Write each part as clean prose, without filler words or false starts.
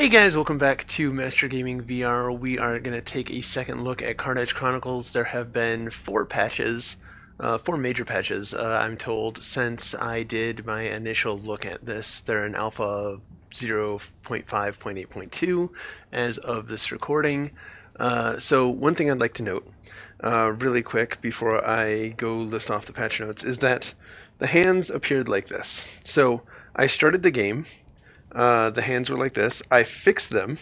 Hey guys, welcome back to Master Gaming VR. We are going to take a second look at Karnage Chronicles. There have been four major patches, I'm told, since I did my initial look at this. They're in alpha 0.5.8.2 as of this recording. So one thing I'd like to note, really quick before I go list off the patch notes, is that the hands appeared like this. So I started the game. The hands were like this. I fixed them.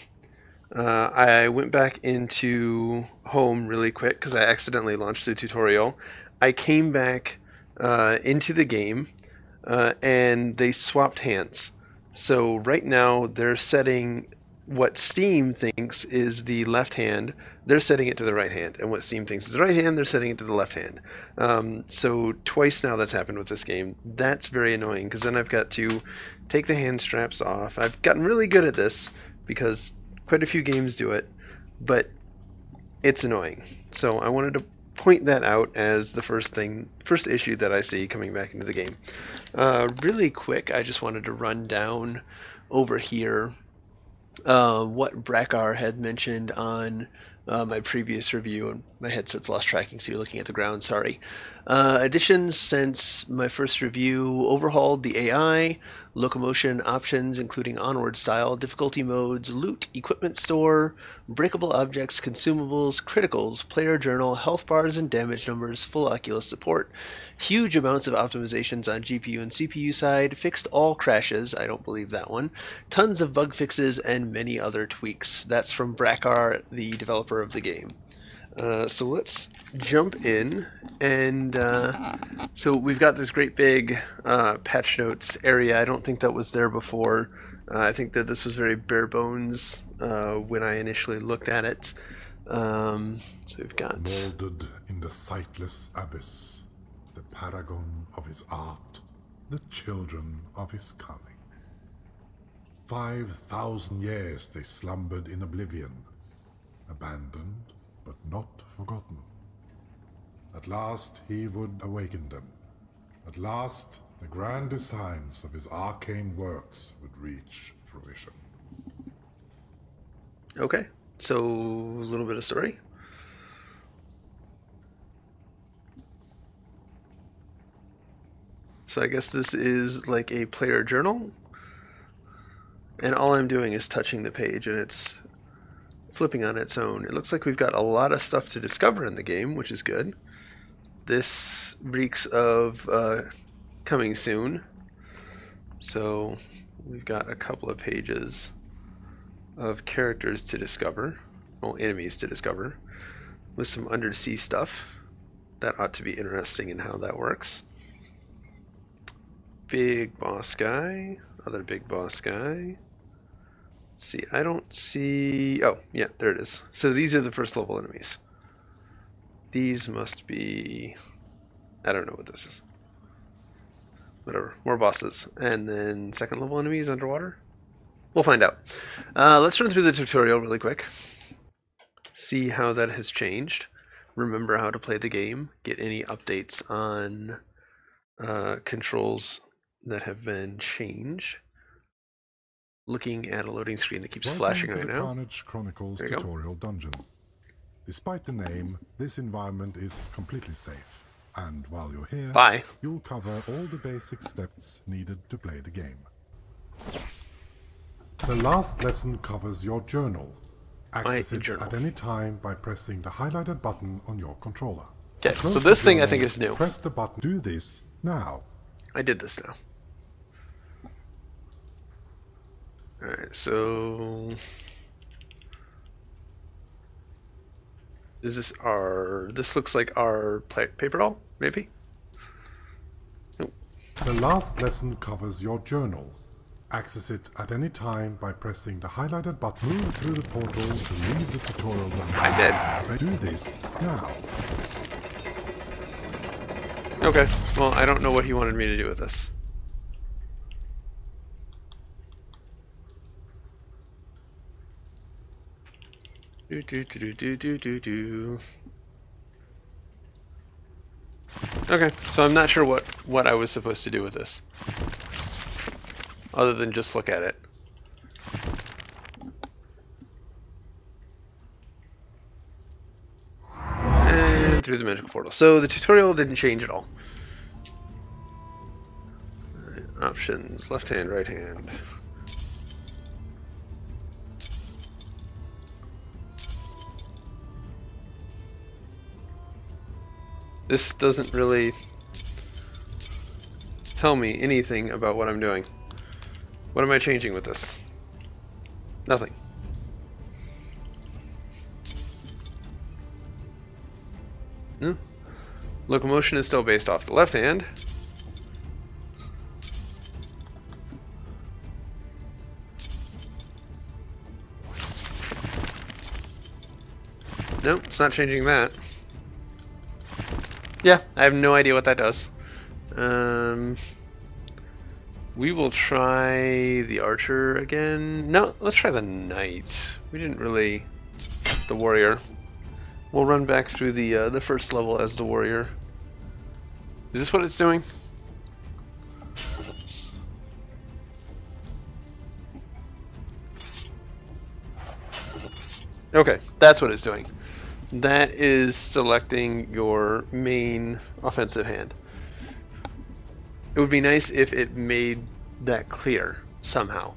I went back into home really quick because I accidentally launched the tutorial. I came back into the game and they swapped hands. So right now they're setting what Steam thinks is the left hand, they're setting it to the right hand, and what Steam thinks is the right hand, they're setting it to the left hand. So twice now that's happened with this game. That's very annoying because then I've got to take the hand straps off. I've gotten really good at this because quite a few games do it, but it's annoying. So I wanted to point that out as the first issue that I see coming back into the game. Really quick, I just wanted to run down over here what Brackar had mentioned on my previous review, and my headset's lost tracking, so you're looking at the ground, sorry. Additions since my first review: overhauled the AI, locomotion options including onward style, difficulty modes, loot, equipment store, breakable objects, consumables, criticals, player journal, health bars and damage numbers, full Oculus support, huge amounts of optimizations on GPU and CPU side, fixed all crashes, I don't believe that one, tons of bug fixes, and many other tweaks. That's from Brackar, the developer of the game. So let's jump in, and so we've got this great big patch notes area. I don't think that was there before. I think that this was very bare bones when I initially looked at it. So we've got... Molded in the sightless abyss, the paragon of his art, the children of his coming. 5,000 years they slumbered in oblivion, abandoned but not forgotten. At last he would awaken them. At last the grand designs of his arcane works would reach fruition. Okay, so a little bit of story. So I guess this is like a player journal, and all I'm doing is touching the page and it's flipping on its own. It looks like we've got a lot of stuff to discover in the game, which is good. This reeks of coming soon. So we've got a couple of pages of characters to discover, well, enemies to discover, with some undersea stuff. That ought to be interesting in how that works. Big boss guy, other big boss guy. See, I don't see... oh, yeah, there it is. So these are the first level enemies. These must be... I don't know what this is. Whatever, more bosses. And then second level enemies underwater? We'll find out. Let's run through the tutorial really quick. See how that has changed. Remember how to play the game. Get any updates on controls that have been changed. Looking at a loading screen that keeps flashing right now. Welcome to the Karnage Chronicles tutorial dungeon. Despite the name, this environment is completely safe. And while you're here, you'll cover all the basic steps needed to play the game. The last lesson covers your journal. Access it at any time by pressing the highlighted button on your controller. Okay, so this thing I think is new. Press the button. Do this now. I did this now. Alright, so... is this our... this looks like our paper doll, maybe? Nope. The last lesson covers your journal. Access it at any time by pressing the highlighted button. Move through the portal to leave the tutorial dungeon. I did. Do this now. Okay, well, I don't know what he wanted me to do with this. Okay, so I'm not sure what I was supposed to do with this, other than just look at it. through the magical portal. So the tutorial didn't change at all. Alright, options, left hand, right hand. This doesn't really tell me anything about what I'm doing. What am I changing with this? Nothing. No. Locomotion is still based off the left hand. Nope, it's not changing that. Yeah, I have no idea what that does. We will try the archer again. No, let's try the knight. We didn't really... the warrior. We'll run back through the first level as the warrior. Is this what it's doing? Okay, that's what it's doing. That is selecting your main offensive hand. It would be nice if it made that clear somehow.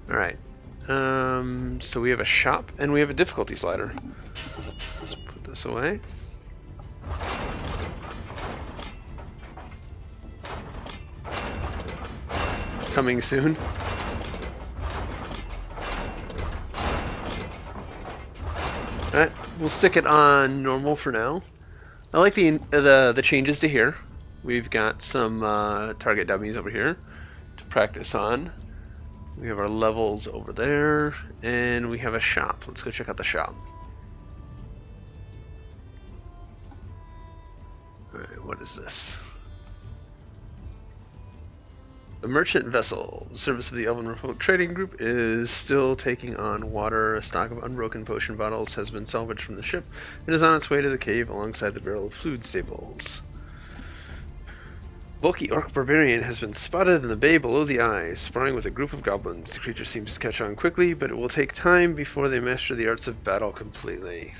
Alright. So we have a shop and we have a difficulty slider. Let's put this away. Coming soon. Alright, we'll stick it on normal for now. I like the changes to here. We've got some target dummies over here to practice on. We have our levels over there, and we have a shop. Let's go check out the shop. Alright, what is this? The merchant vessel. The service of the Elven Republic Trading Group is still taking on water. A stock of unbroken potion bottles has been salvaged from the ship and is on its way to the cave alongside the barrel of food stables. Bulky orc barbarian has been spotted in the bay below the eye, sparring with a group of goblins. The creature seems to catch on quickly, but it will take time before they master the arts of battle completely.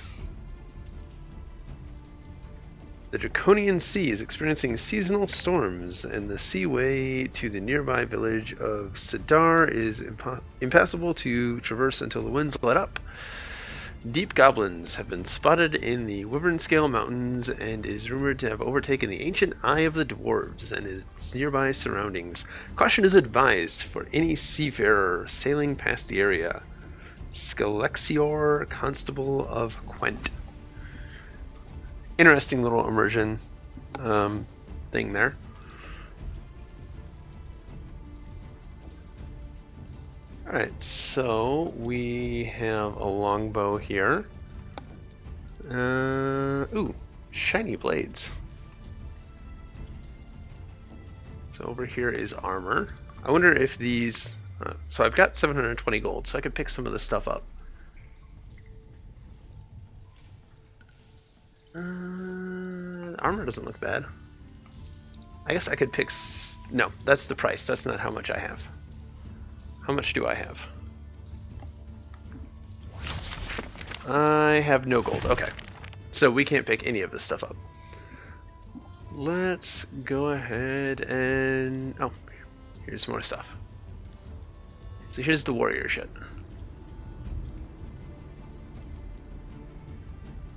The Draconian Sea is experiencing seasonal storms, and the seaway to the nearby village of Sidar is impassable to traverse until the winds let up. Deep goblins have been spotted in the Wyvernscale Mountains and is rumored to have overtaken the ancient Eye of the Dwarves and its nearby surroundings. Caution is advised for any seafarer sailing past the area. Skelexior, Constable of Quent. Interesting little immersion thing there. Alright, so we have a longbow here. Ooh, shiny blades. So over here is armor. I wonder if these... so I've got 720 gold, so I could pick some of this stuff up. Armor doesn't look bad. I guess I could pick... no, that's the price. That's not how much I have. How much do I have? I have no gold. Okay. So we can't pick any of this stuff up. Let's go ahead and... oh, here's more stuff. So here's the warrior shit.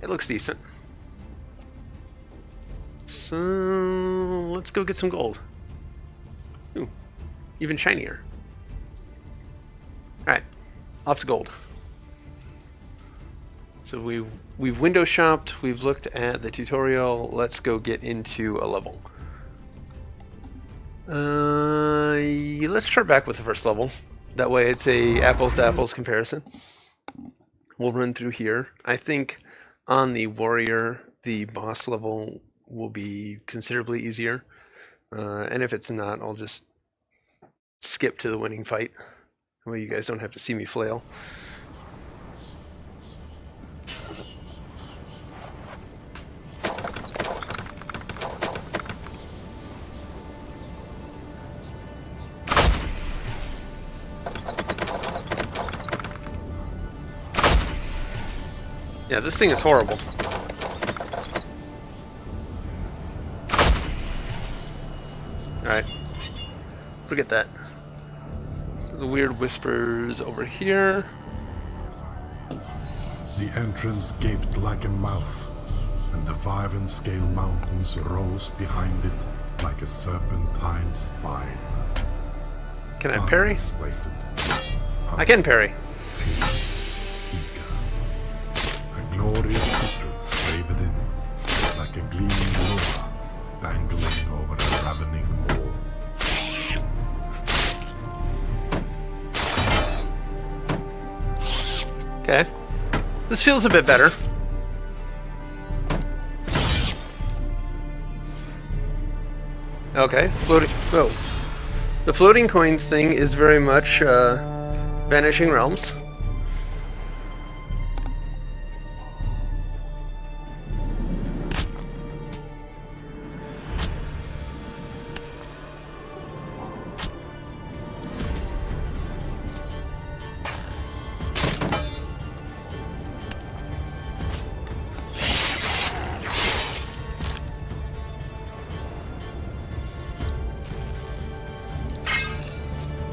It looks decent. So let's go get some gold. Ooh, even shinier. Alright, off to gold. So we've window shopped, we've looked at the tutorial, let's go get into a level. Let's start back with the first level. That way it's a apples to apples comparison. We'll run through here. I think on the warrior, the boss level will be considerably easier. And if it's not, I'll just skip to the winning fight. That way you guys don't have to see me flail. Yeah, this thing is horrible. Alright. Forget that. So the weird whispers over here. The entrance gaped like a mouth, and the Vive-scale mountains rose behind it like a serpentine spine. Can I parry? Arms waited. I can parry. Eager. A glorious secret waved in, like a gleaming lure dangling over a ravening maw. Okay. This feels a bit better. Okay, floating. Whoa. The floating coins thing is very much Vanishing Realms.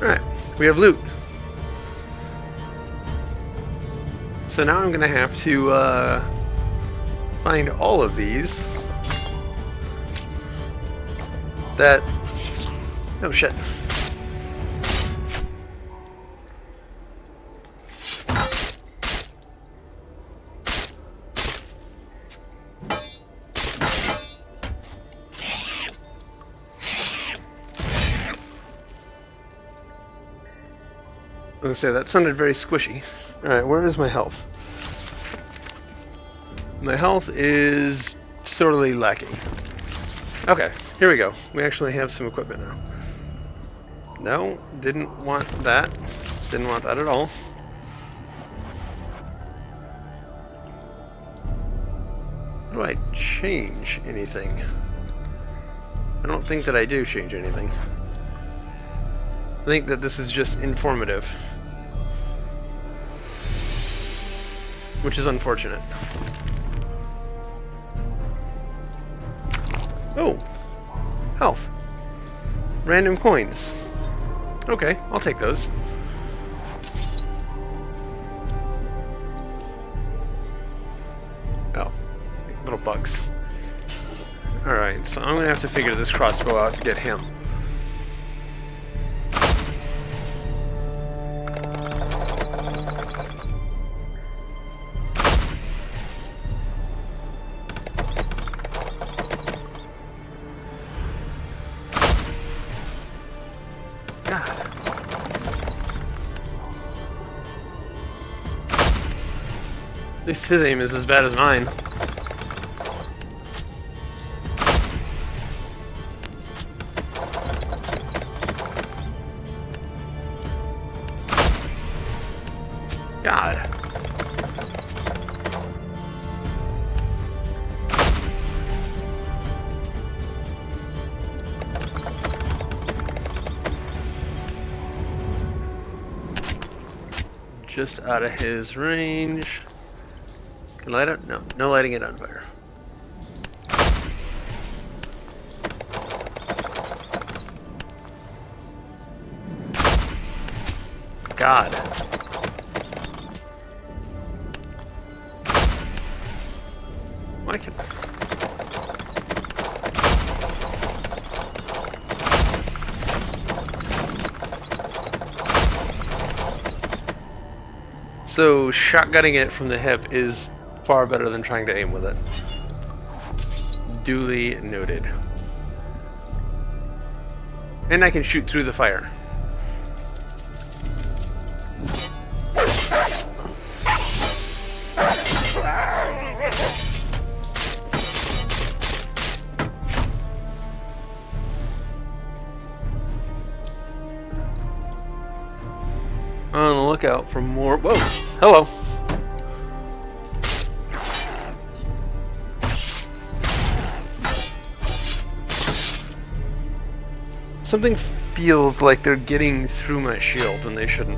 Alright, we have loot. So now I'm gonna have to find all of these. That... oh shit. I was gonna say, that sounded very squishy. Alright, where is my health? My health is sorely lacking. Okay, here we go. We actually have some equipment now. No, didn't want that. Didn't want that at all. How do I change anything? I don't think that I do change anything. I think that this is just informative. Which is unfortunate. Oh! Health. Random coins. Okay, I'll take those. Oh. Little bugs. Alright, so I'm gonna have to figure this crossbow out to get him. At least his aim is as bad as mine. God. Just out of his range. Can light it? No, no lighting it on fire. God. Why can... So shotgunning it from the hip is far better than trying to aim with it. Duly noted. And I can shoot through the fire. On the lookout for more. Whoa! Hello! Something feels like they're getting through my shield when they shouldn't.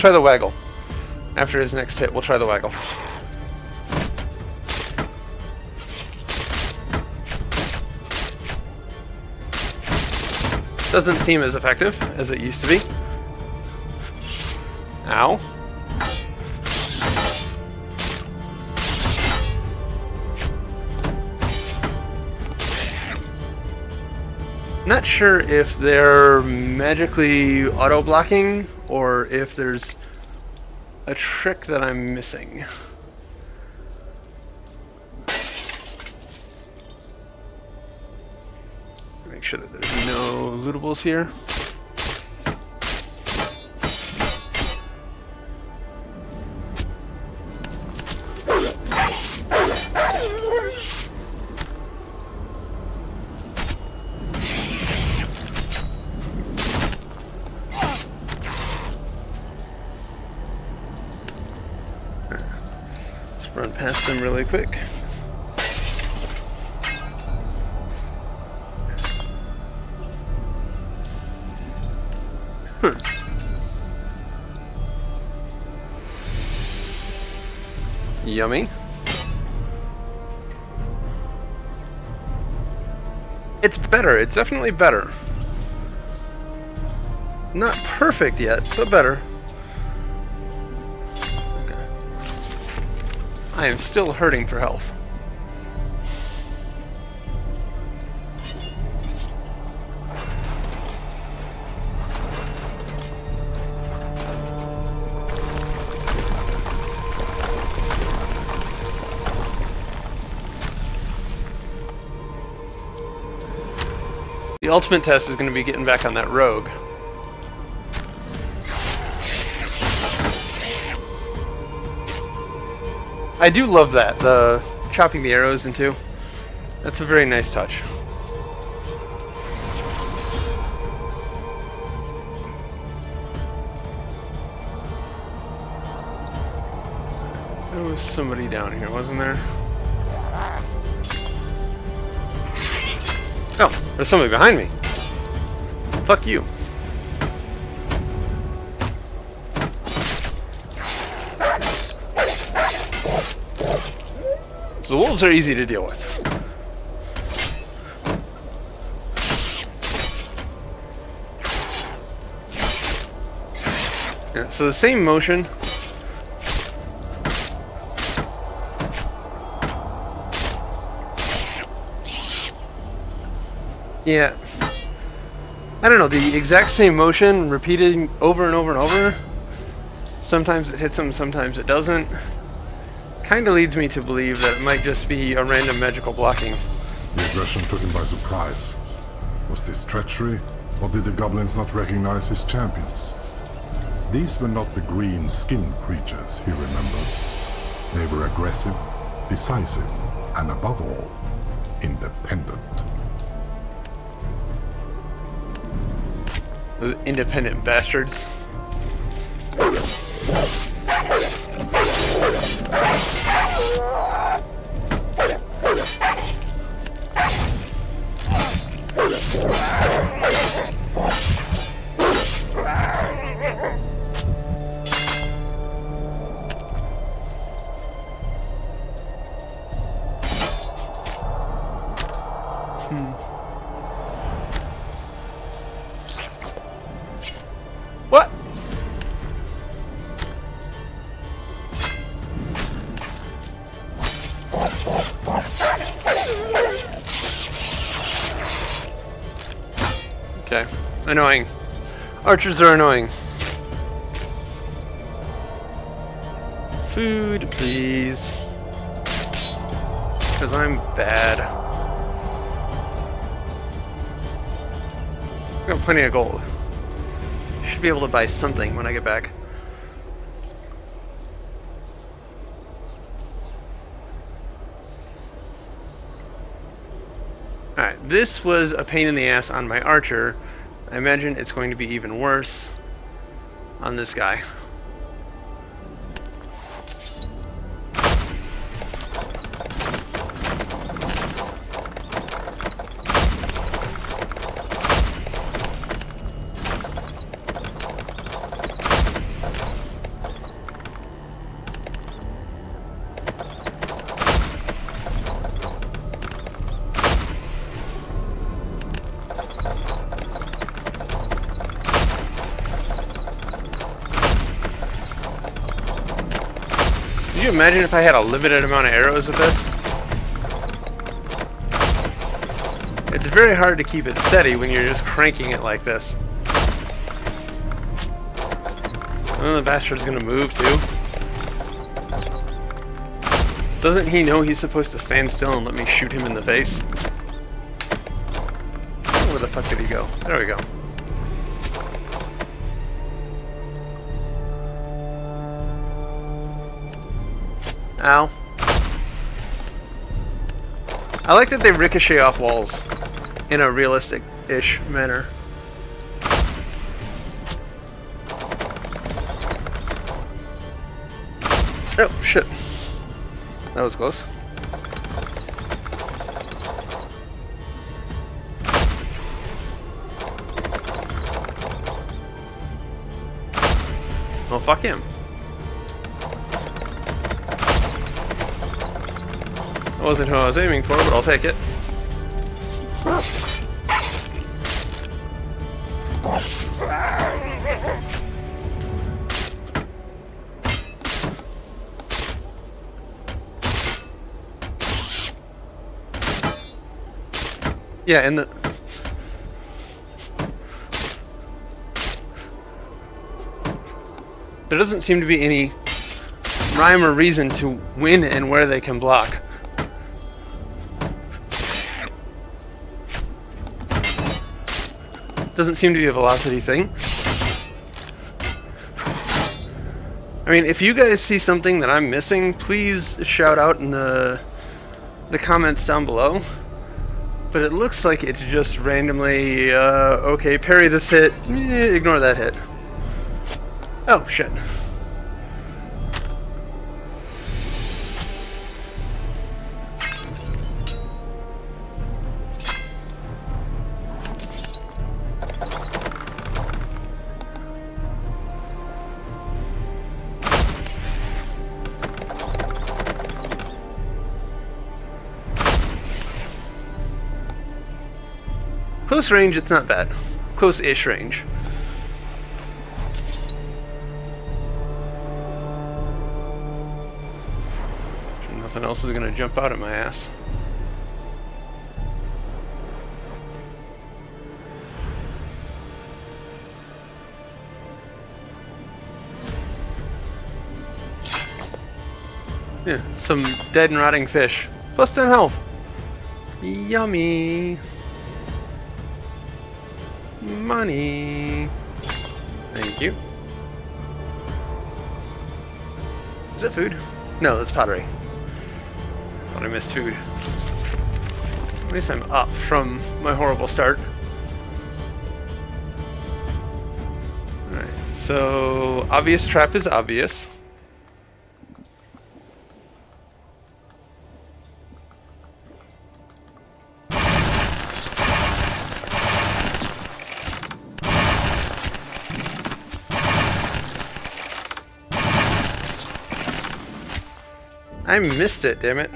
try the Waggle. After his next hit, we'll try the Waggle. Doesn't seem as effective as it used to be. Ow. Not sure if they're magically auto-blocking or if there's a trick that I'm missing. Make sure that there's no lootables here. Let's run past them really quick. Yummy. It's better. It's definitely better. Not perfect yet, but better. Okay. I am still hurting for health. The ultimate test is going to be getting back on that rogue. I do love that, the chopping the arrows in two. That's a very nice touch. There was somebody down here, wasn't there? Oh, there's somebody behind me. Fuck you. So the wolves are easy to deal with. Yeah, so the same motion. Yeah, I don't know, the exact same motion repeated over and over and over. Sometimes it hits them, sometimes it doesn't. Kinda leads me to believe that it might just be a random magical blocking. The aggression took him by surprise. Was this treachery, or did the goblins not recognize his champions? These were not the green-skinned creatures, he remembered. They were aggressive, decisive, and above all, independent. Those independent bastards. What? Okay, annoying. Archers are annoying. Food, please. Because I'm bad. I've got plenty of gold. Should be able to buy something when I get back. Alright, this was a pain in the ass on my archer. I imagine it's going to be even worse on this guy. imagine if I had a limited amount of arrows with this? It's very hard to keep it steady when you're just cranking it like this. And then the bastard's gonna move too. Doesn't he know he's supposed to stand still and let me shoot him in the face? Where the fuck did he go? There we go. Ow. I like that they ricochet off walls in a realistic-ish manner. Oh, shit. That was close. Well, fuck him. That wasn't who I was aiming for, but I'll take it. Yeah, and the... There doesn't seem to be any rhyme or reason to when and where they can block. Doesn't seem to be a velocity thing. I mean, if you guys see something that I'm missing, please shout out in the comments down below. But it looks like it's just randomly, okay, parry this hit, ignore that hit. Oh, shit. Close range, it's not bad. Close-ish range. Nothing else is gonna jump out at my ass. Yeah, some dead and rotting fish. Plus 10 health. Yummy. Money. Thank you. Is it food? No, that's pottery. Thought I missed food. At least I'm up from my horrible start. Alright, so obvious trap is obvious. I missed it, damn it.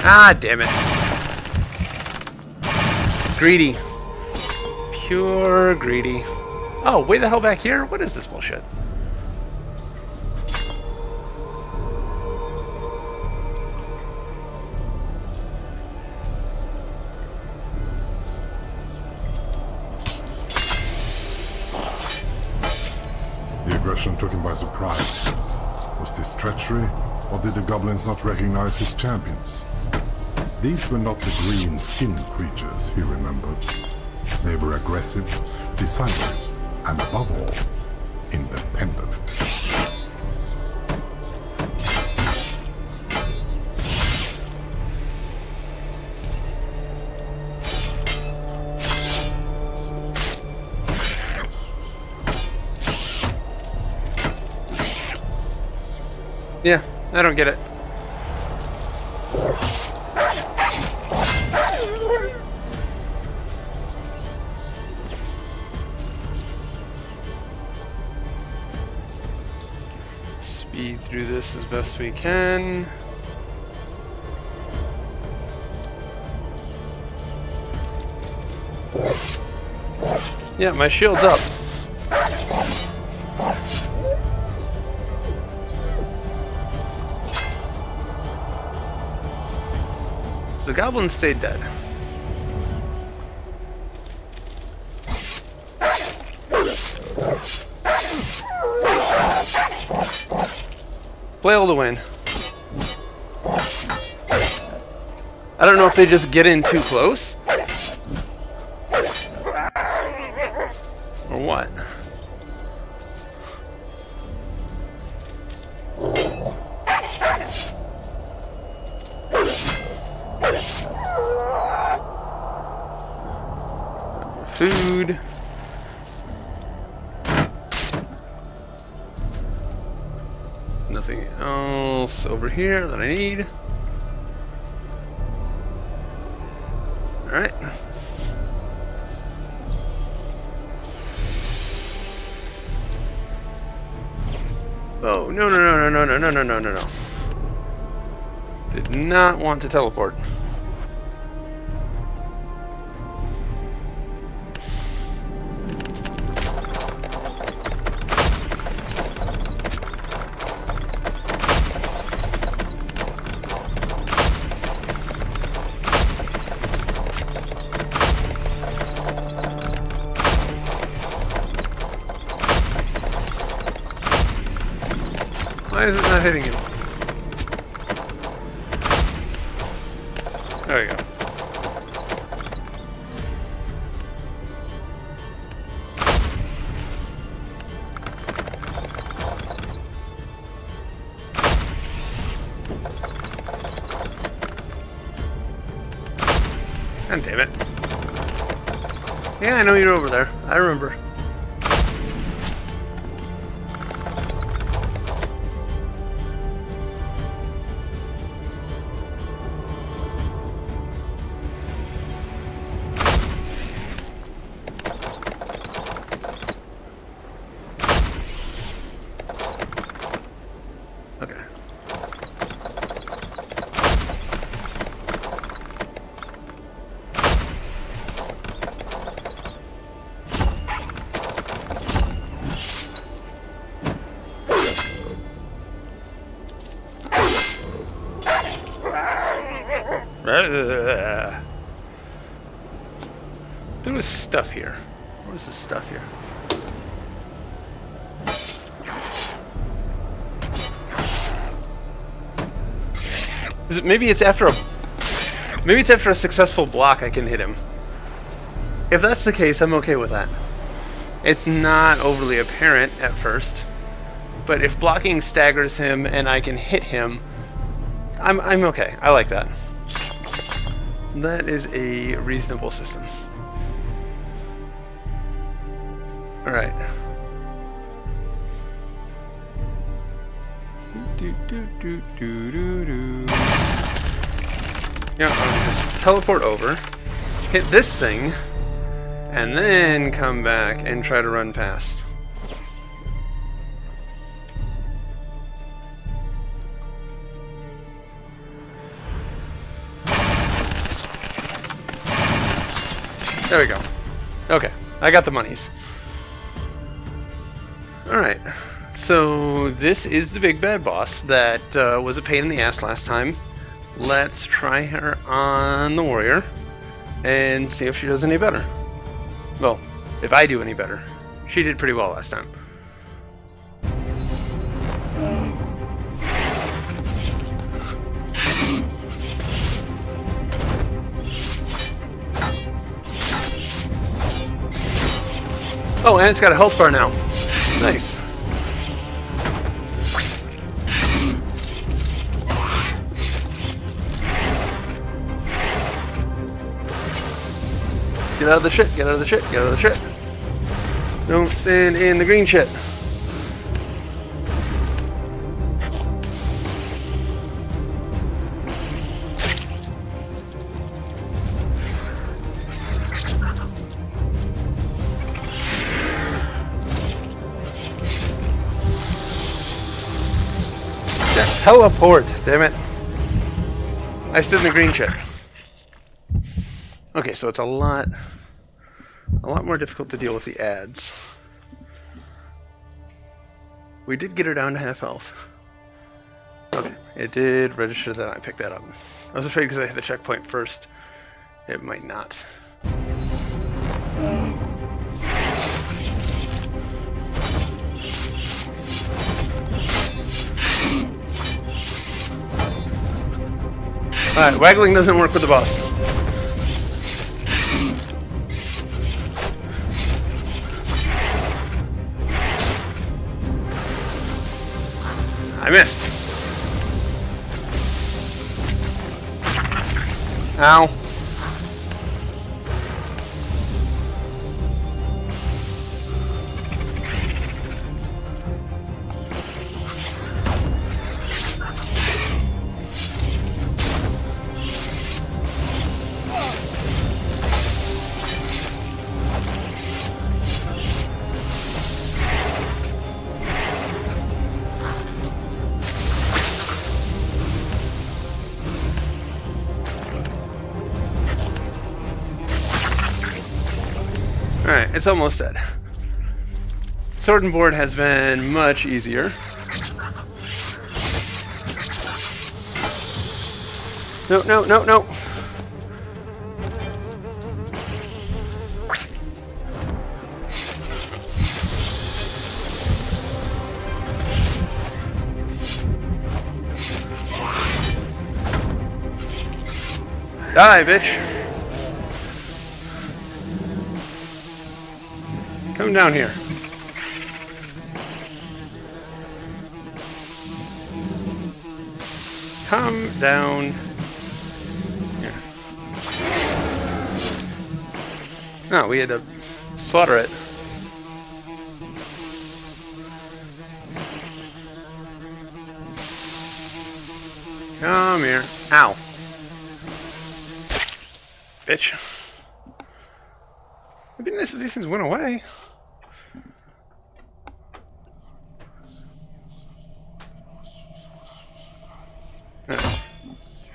Ah, damn it. Greedy. Pure greedy. Oh, way the hell back here? What is this bullshit? Took him by surprise. Was this treachery, or did the goblins not recognize his champions? These were not the green-skinned creatures he remembered. They were aggressive, decisive, and above all, independent. Yeah, I don't get it. Speed through this as best we can. Yeah, my shield's up. So the goblin stayed dead. Flail to win. I don't know if they just get in too close or what. Food. Nothing else over here that I need. Alright. Oh, no, no, no, no, no, no, no, no, no, no. Did not want to teleport. Why is it not hitting him? There we go. God damn it. Yeah, I know you're over there. I remember. There was stuff here. What is this stuff here? Is it maybe it's after a successful block I can hit him. If that's the case, I'm okay with that. It's not overly apparent at first, but if blocking staggers him and I can hit him, I'm okay. I like that. That is a reasonable system. Alright. Yeah, I'll just teleport over, hit this thing, and then come back and try to run past. There we go. Okay, I got the monies. Alright, so this is the big bad boss that was a pain in the ass last time. Let's try her on the warrior and see if she does any better. Well, if I do any better. She did pretty well last time. Oh, and it's got a health bar now. Nice. Get out of the shit, get out of the shit, get out of the shit. Don't stand in the green shit. Teleport, damn it. I stood in the green shit. Okay, so it's a lot A lot more difficult to deal with the ads. We did get her down to half health. Okay, it did register that I picked that up. I was afraid because I hit the checkpoint first, it might not. Alright, waggling doesn't work with the boss. I missed. Ow. Alright, it's almost dead. Sword and board has been much easier. No, no, no, no! Die, bitch! Come down here. Come down here. No, we had to slaughter it. Come here. Ow. Bitch. It'd be nice if these things went away.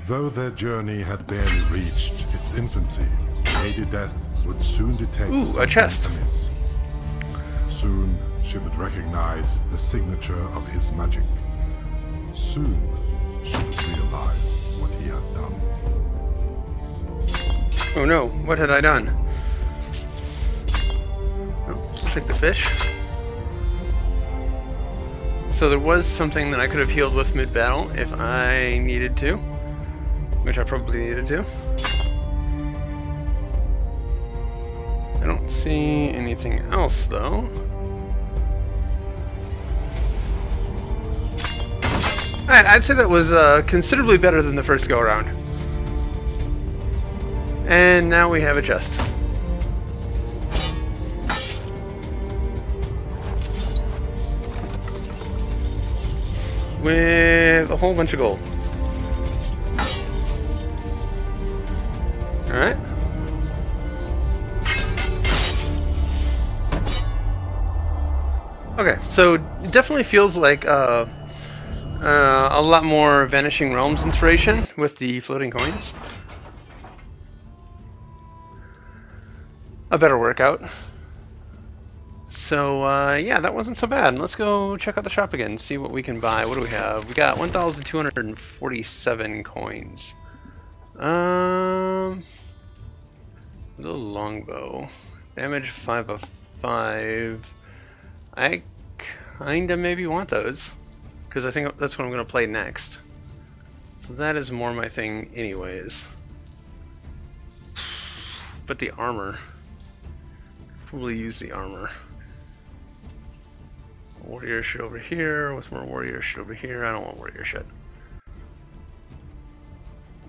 Though their journey had barely reached its infancy, Lady Death would soon detect a chest. amiss. Soon she would recognize the signature of his magic. Soon she would realize what he had done. Oh no, what had I done? Oh, I'll take the fish. So there was something that I could have healed with mid-battle if I needed to. Which I probably needed to. I don't see anything else though. Alright, I'd say that was considerably better than the first go around. And now we have a chest. With a whole bunch of gold. Alright. Okay, so it definitely feels like a lot more Vanishing Realms inspiration with the floating coins. A better workout. So, yeah, that wasn't so bad. Let's go check out the shop again, see what we can buy. What do we have? We got 1,247 coins. Little longbow. Damage 5 of 5. I kinda maybe want those. Because I think that's what I'm gonna play next. So that is more my thing anyways. But the armor. Probably use the armor. Warrior shit over here, with more warrior shit over here. I don't want warrior shit.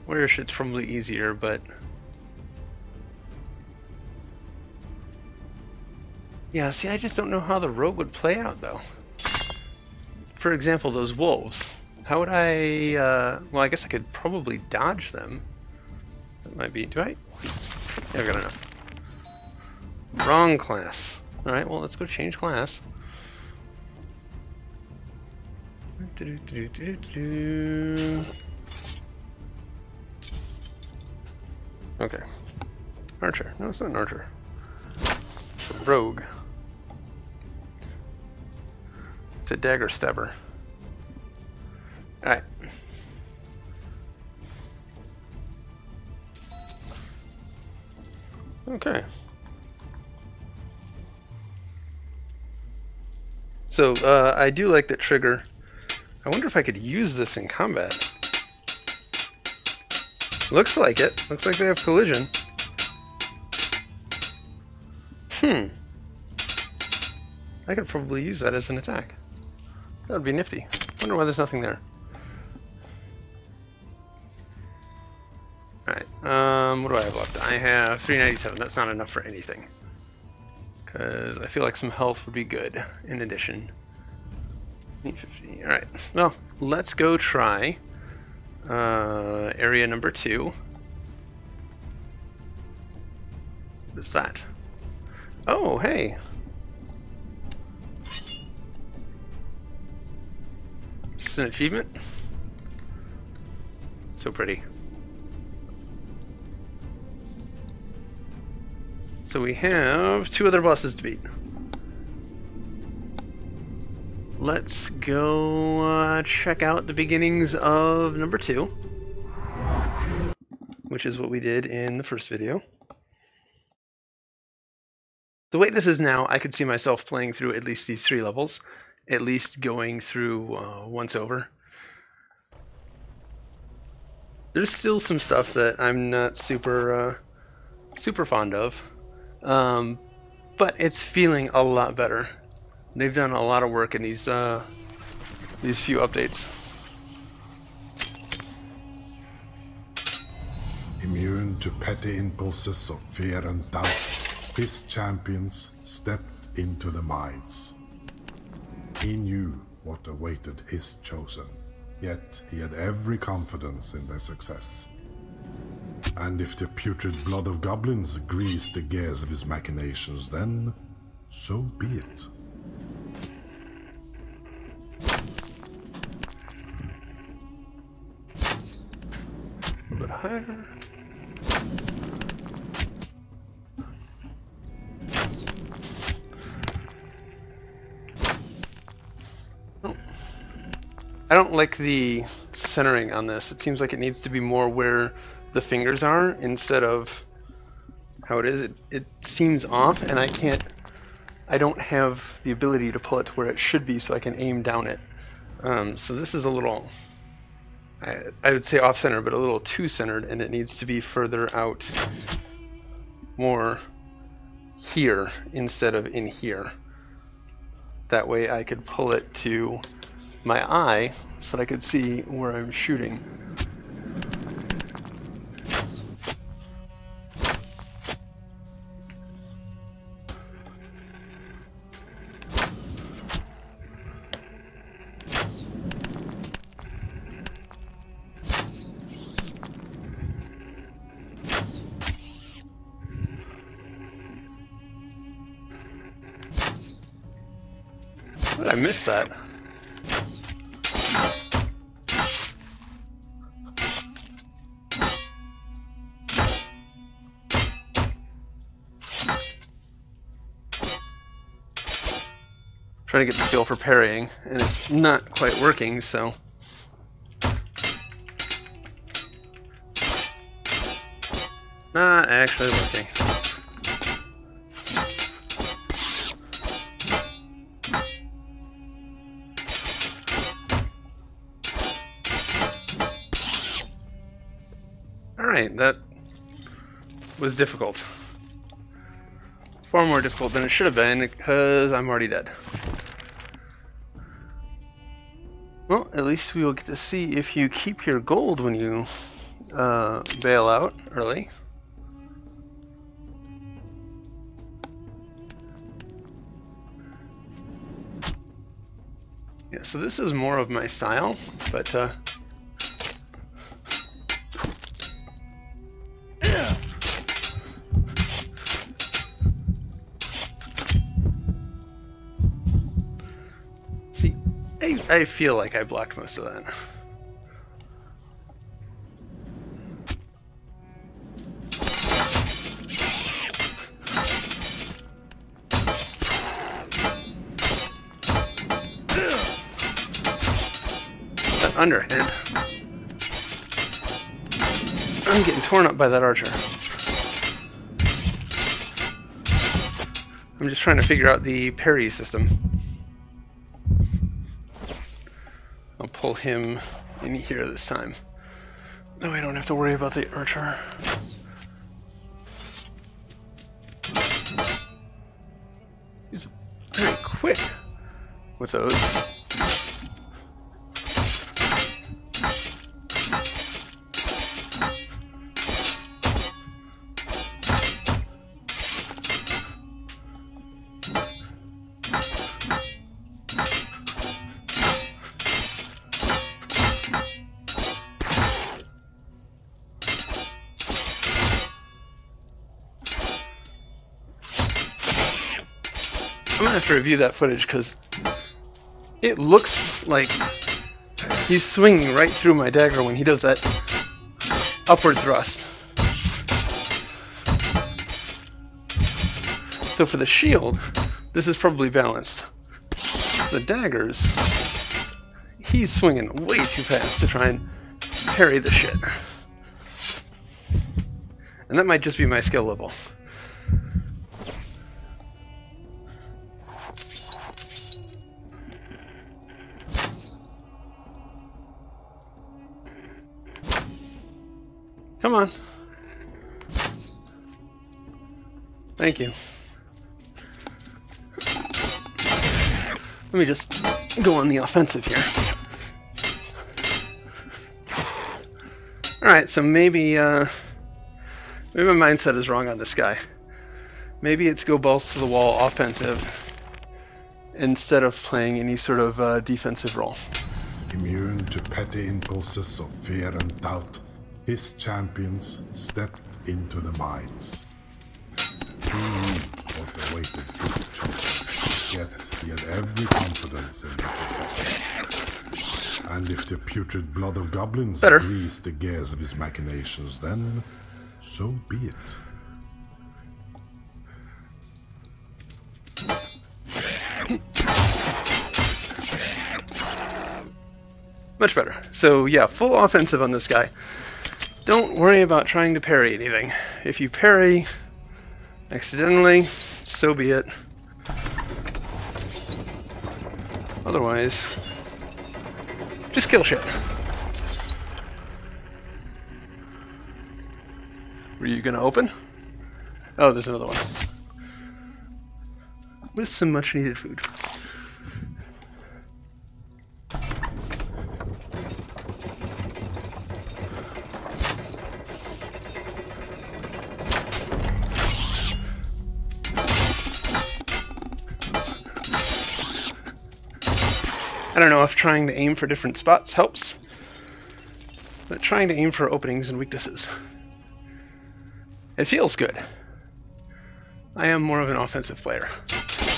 Warrior shit's probably easier, but yeah, see, I just don't know how the rogue would play out, though. For example, those wolves. How would I, well, I guess I could probably dodge them. That might be, do I? Yeah, I've got enough. Wrong class. Alright, well, let's go change class. Okay. Archer. No, it's not an archer. rogue. It's a dagger stabber. Alright. Okay. So, I do like that trigger. I wonder if I could use this in combat. Looks like it. Looks like they have collision. I could probably use that as an attack. That would be nifty. Wonder why there's nothing there. Alright, what do I have left? I have 397. That's not enough for anything. Because I feel like some health would be good in addition. 850. Alright, well, let's go try area number 2. What is that? Oh, hey! Is this an achievement? So pretty. So we have 2 other bosses to beat. Let's go check out the beginnings of number 2, which is what we did in the first video. The way this is now, I could see myself playing through at least these 3 levels, at least going through once over. There's still some stuff that I'm not super fond of, but it's feeling a lot better. They've done a lot of work in these few updates. Immune to petty impulses of fear and doubt, his champions stepped into the mines. He knew what awaited his chosen, yet he had every confidence in their success. And if the putrid blood of goblins greased the gears of his machinations, then so be it. A little bit higher. I don't like the centering on this. It seems like it needs to be more where the fingers are instead of how it is. It seems off, and I don't have the ability to pull it to where it should be so I can aim down it. So this is a little, I would say off-center, but a little too centered, and it needs to be further out, more here instead of in here. That way I could pull it to my eye so that I could see where I'm shooting. How did I miss that? Trying to get the feel for parrying, and it's not quite working, so. Not actually working. Alright, that was difficult. Far more difficult than it should have been, because I'm already dead. Well, at least we will get to see if you keep your gold when you bail out early. Yeah, so this is more of my style, but see, I feel like I blocked most of that. Underhand. I'm getting torn up by that archer. I'm just trying to figure out the parry system. I'll pull him in here this time. No, I don't have to worry about the archer. He's very quick with those. I'm gonna have to review that footage because it looks like he's swinging right through my dagger when he does that upward thrust. So for the shield, this is probably balanced. The daggers, he's swinging way too fast to try and parry the shit. And that might just be my skill level. Come on. Thank you. Let me just go on the offensive here. Alright, so maybe my mindset is wrong on this guy. Maybe it's go balls to the wall offensive instead of playing any sort of defensive role. Immune to petty impulses of fear and doubt, his champions stepped into the mines. He knew what awaited his choice, yet he had every confidence in their success. And if the putrid blood of goblins greased the gears of his machinations, then so be it. Much better. So yeah, full offensive on this guy. Don't worry about trying to parry anything. If you parry accidentally, so be it. Otherwise, just kill shit. Were you gonna open? Oh, there's another one. With some much needed food. I don't know if trying to aim for different spots helps, but trying to aim for openings and weaknesses. It feels good. I am more of an offensive player.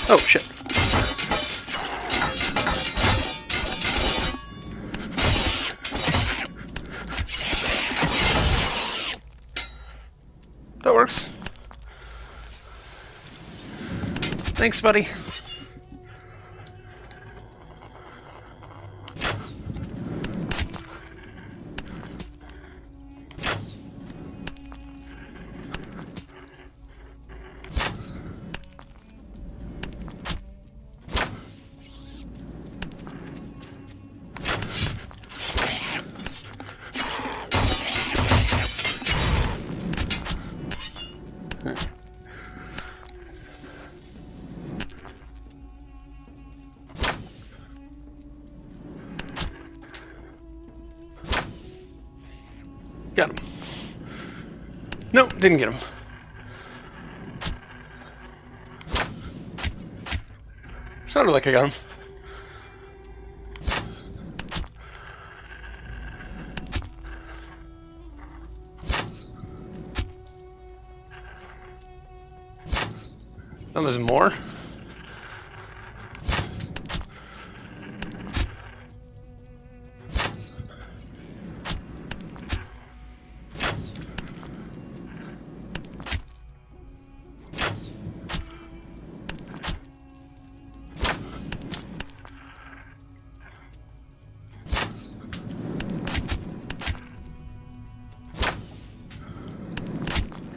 Oh, shit. That works. Thanks, buddy. Got him. Nope, didn't get him. Sounded like I got him. Oh, there's more?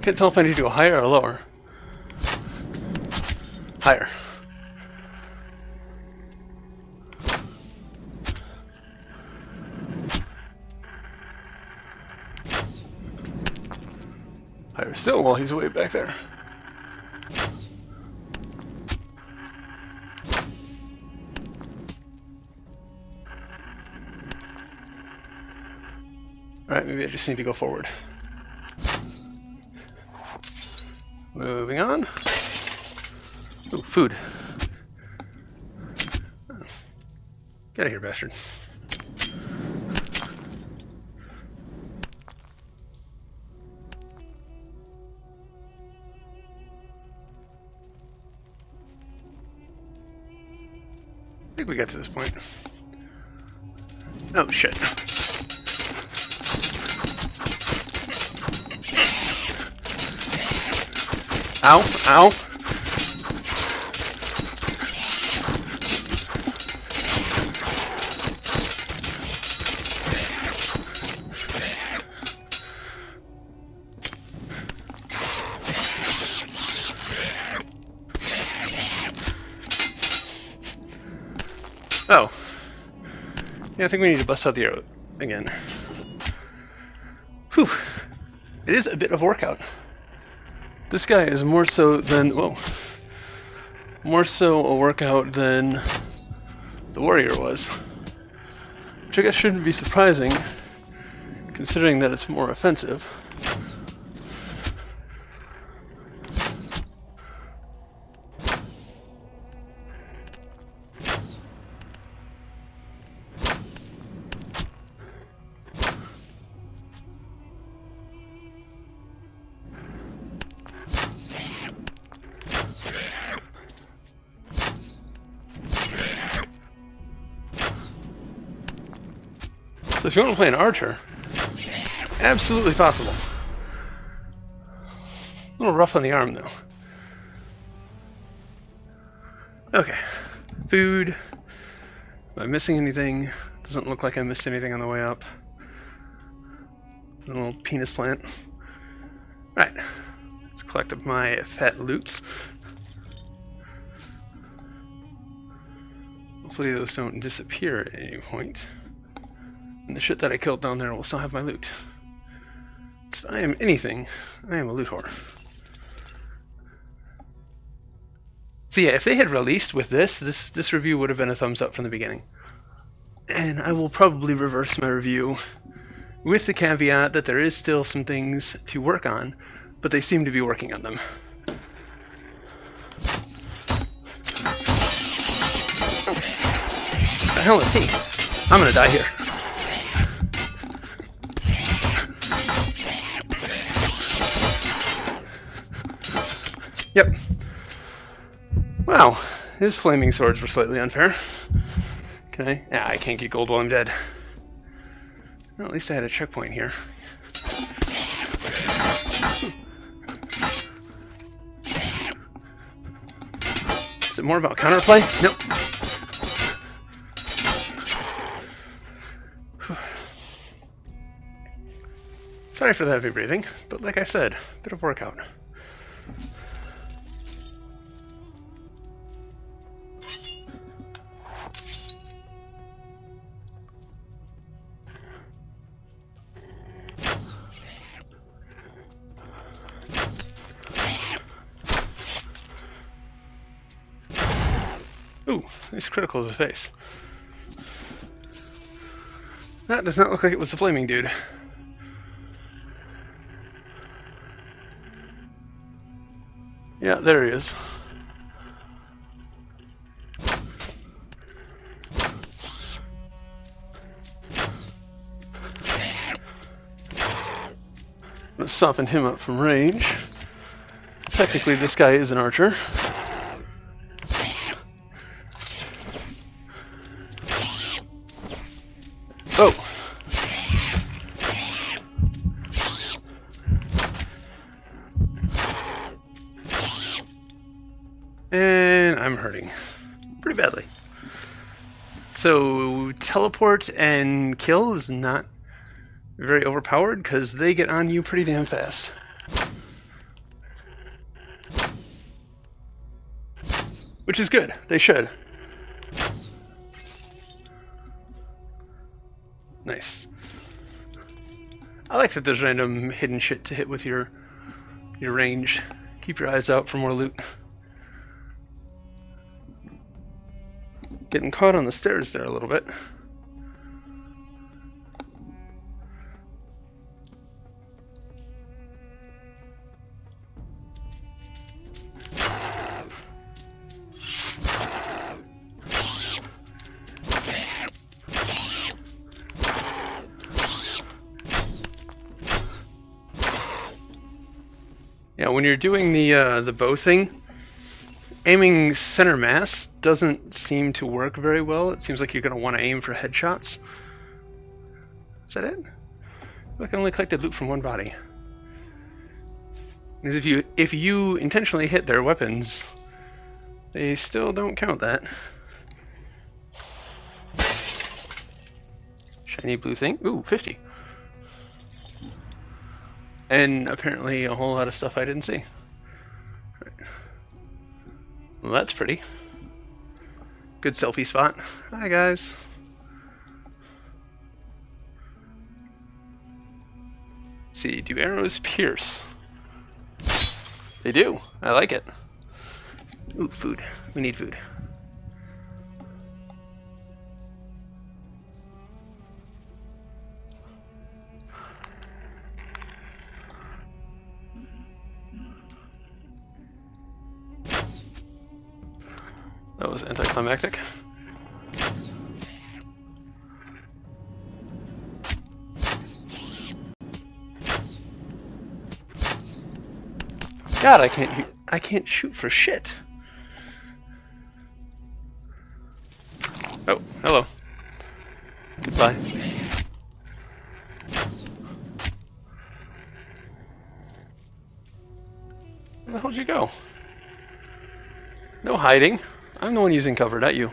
Can't tell if I need to go higher or lower. Higher. Higher still while he's way back there. Alright, maybe I just need to go forward. Moving on. Ooh, food. Get out of here, bastard. I think we got to this point. Oh, shit. Ow, ow. Oh. Yeah, I think we need to bust out the arrow again. Whew. It is a bit of a workout. This guy is more so than, whoa, more so a workout than the warrior was. Which I guess shouldn't be surprising, considering that it's more offensive. So if you want to play an archer, absolutely possible. A little rough on the arm though. Okay, food. Am I missing anything? Doesn't look like I missed anything on the way up. A little penis plant. Right, let's collect up my fat loots. Hopefully those don't disappear at any point. And the shit that I killed down there will still have my loot. So if I am anything, I am a loot whore. So yeah, if they had released with this review would have been a thumbs up from the beginning. And I will probably reverse my review with the caveat that there is still some things to work on, but they seem to be working on them. What the hell is he? I'm gonna die here. Yep. Wow, his flaming swords were slightly unfair. Can I? Ah, I can't get gold while I'm dead. Well, at least I had a checkpoint here. Is it more about counterplay? Nope. Sorry for the heavy breathing, but like I said, a bit of workout. Ooh, nice critical to the face. That does not look like it was the flaming dude. Yeah, there he is. Let's soften him up from range. Technically, this guy is an archer. Oh! And I'm hurting pretty badly. So teleport and kill is not very overpowered because they get on you pretty damn fast. which is good. They should. Nice. I like that there's random hidden shit to hit with your range. Keep your eyes out for more loot. Getting caught on the stairs there a little bit. Yeah, when you're doing the bow thing, aiming center mass doesn't seem to work very well. It seems like you're going to want to aim for headshots. Is that it? I can only collected loot from one body. Because if you intentionally hit their weapons, they still don't count that. Shiny blue thing. Ooh, 50. And apparently a whole lot of stuff I didn't see. Right. Well, that's pretty. Good selfie spot. Hi, guys. Let's see, do arrows pierce? They do. I like it. Ooh, food. We need food. That was anticlimactic. God, I can't shoot for shit. Oh, hello. Goodbye. Where the hell'd you go? No hiding. I'm the one using cover, not you.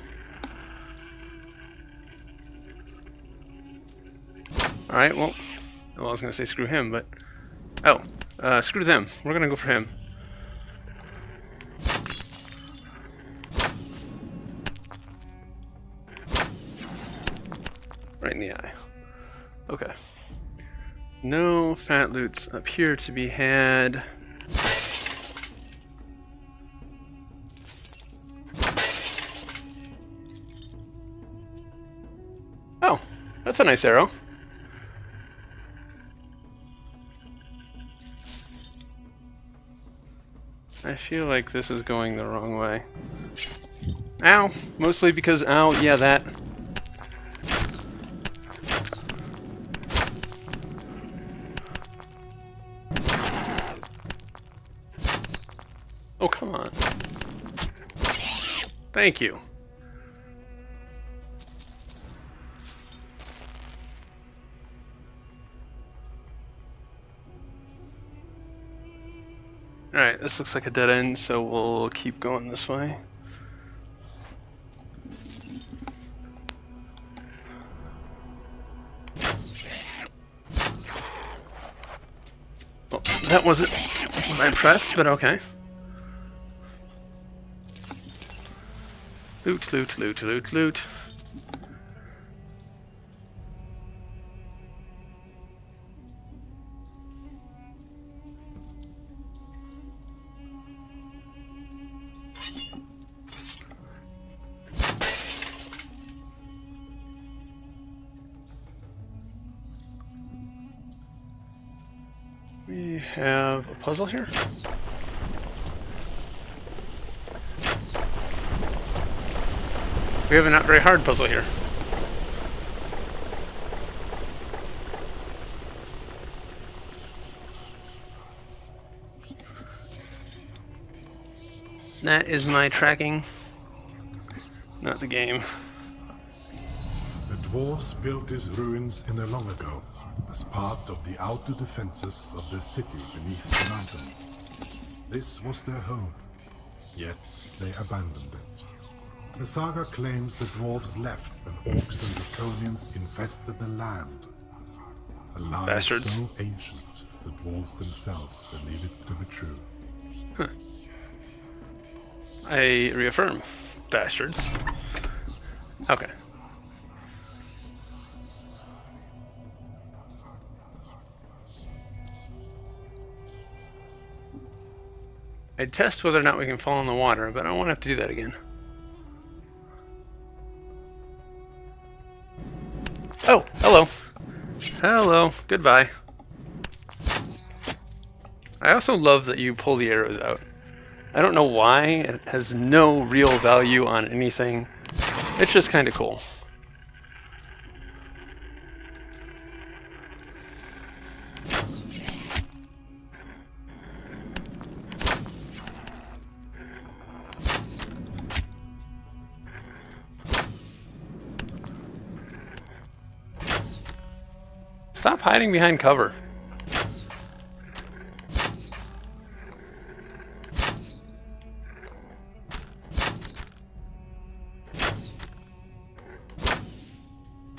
Alright, well, I was gonna say screw him, but... Oh, screw them. We're gonna go for him. Right in the eye. Okay. No fat loots appear to be had. Oh, that's a nice arrow. I feel like this is going the wrong way. Ow! Mostly because, ow, yeah, that. Oh, come on. Thank you. Alright, this looks like a dead end, so we'll keep going this way. Well, that wasn't what I pressed, but okay. Loot, loot, loot, loot, loot. We have a puzzle here. We have a not very hard puzzle here. That is my tracking, not the game. The dwarves built these ruins in there long ago, as part of the outer defenses of the city beneath the mountain. This was their home, yet they abandoned it. The saga claims the dwarves left when orcs and draconians infested the land. A lie Bastards. so ancient, the dwarves themselves believe it to be true. Huh. I reaffirm, bastards. Okay. I'd test whether or not we can fall in the water, but I don't want to have to do that again. Oh, hello. Hello, goodbye. I also love that you pull the arrows out. I don't know why, it has no real value on anything. It's just kind of cool. Stop hiding behind cover.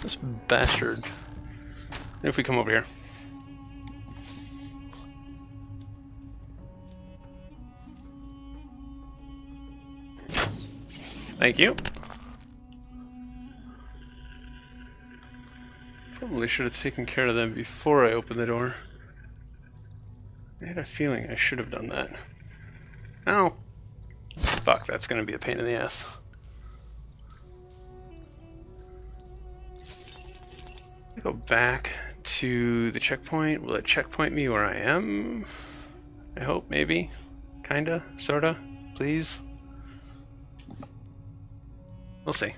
This bastard. If we come over here. Thank you. Probably should have taken care of them before I opened the door. I had a feeling I should have done that. Oh. Fuck, that's gonna be a pain in the ass. Go back to the checkpoint. Will it checkpoint me where I am? I hope, maybe. Kinda, sorta, please. We'll see.